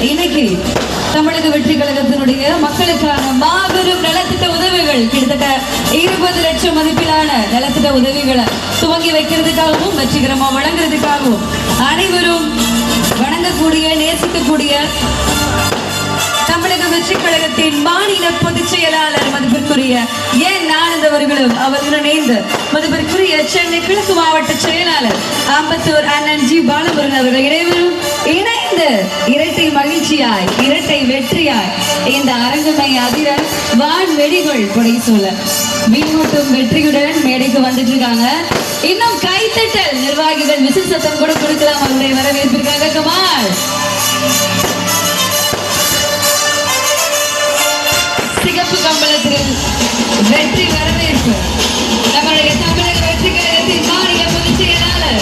இன்னைக்கு தமிழக வெற்றி கழகத்தினுடைய மக்களுக்கான மாபெரும் நலத்திட்ட உதவிகள் கிட்டத்தட்ட 20 லட்சம் மதிப்பிலான நலத்திட்ட உதவிகளை துவங்கி வைக்கிறதுக்காகவும் வெற்றிகரமா வழங்குறதுக்காகவும் அனைவரும் வணங்கக்கூடிய நேசிக்கக்கூடிய தமிழக வெற்றி கழகத்தின் மாநில பொதுச் செயலாளர் மதிப்பிற்குரிய என் ஆனந்த் அவர்களும் அவர்களுடன் இணைந்து மதிப்பிற்குரிய சென்னை கிழக்கு மாவட்ட செயலாளர் ஆம்பத்தூர் அண்ணன் ஜி பாலமுருகன் அவர்கள் இணைவரும் இணைந்து இரட்டை மகிழ்ச்சியாய் இரட்டை வெற்றியாய் இந்த அரங்கமை அதிர வான் வெடிகள் கொடை சொல்ல வீண்மூட்டும் வெற்றியுடன் மேடைக்கு வந்துட்டு இருக்காங்க. இன்னும் கைத்தட்டல் நிர்வாகிகள் விசில் சத்தம் கூட கொடுக்கலாம் அவருடைய வரவேற்பிற்காக. கமால் சிகப்பு கம்பளத்தில் வெற்றி வரவேற்பு நம்முடைய தமிழக வெற்றி கழகத்தின் மாநில பொதுச் செயலாளர்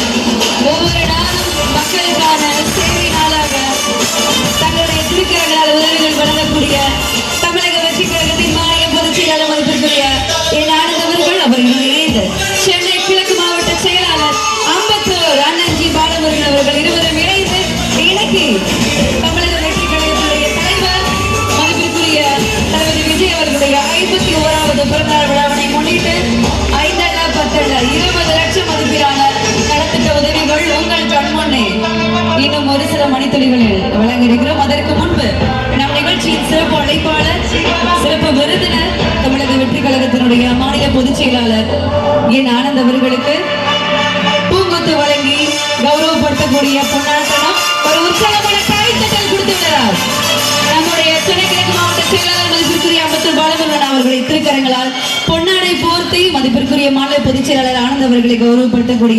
ஒவ்வொரு நாளும் மக்களுக்கான சேவை நாளாக தங்களுடைய திருக்கரங்களால் உதவிகள் வழங்கக்கூடிய தமிழக வெற்றி கழகத்தின் மாநில பொதுச் செயலாளர் மதிப்பிற்குரிய என் ஆனந்த் அவர்கள் இணைந்து சென்னை கிழக்கு மாவட்ட செயலாளர் ஆம்பத்தூர் அண்ணன் ஜி பாலமுருகன் அவர்கள் இருவரும் இணைந்து இன்னைக்கு தமிழக வெற்றி கழகத்தினுடைய தலைவர் மதிப்பிற்குரிய தலைவர் விஜய் அவர்களுடைய 51வது பிறந்தநாள் விழாவினை முன்னிட்டு 5 10 20 லட்சம் மதிப்பிலான நலத்திட்ட உதவிகள் உங்கள் கண்முன்னே இன்னும் ஒரு சில மணித்துளிகளில் வழங்க இருக்கிறோம். அதற்கு முன்பு நம் நிகழ்ச்சியின் சிறப்பு அழைப்பாளர் சிறப்பு விருந்தினர் தமிழக வெற்றி கழகத்தினுடைய மாநில பொதுச் செயலாளர் என் ஆனந்த் அவர்களுக்கு பூங்கொத்து வழங்கி கௌரவப்படுத்தக்கூடிய பொன்னாட்டனம் ஒரு உற்சாகமான கைத்தட்டல் கொடுத்து விடுறார். நம்முடைய சென்னை கிழக்கு மாவட்ட செயலாளர் மதிப்பிற்குரிய ஆம்பத்தூர் பாலமுருகன் அவர்களை திருக்கரங்களால் பொன்னாடை போர்த்தி மதிப்பிற்குரிய மாநில பொதுச் செயலாளர் ஆனந்த் அவர்களை கௌரவப்படுத்தக்கூடிய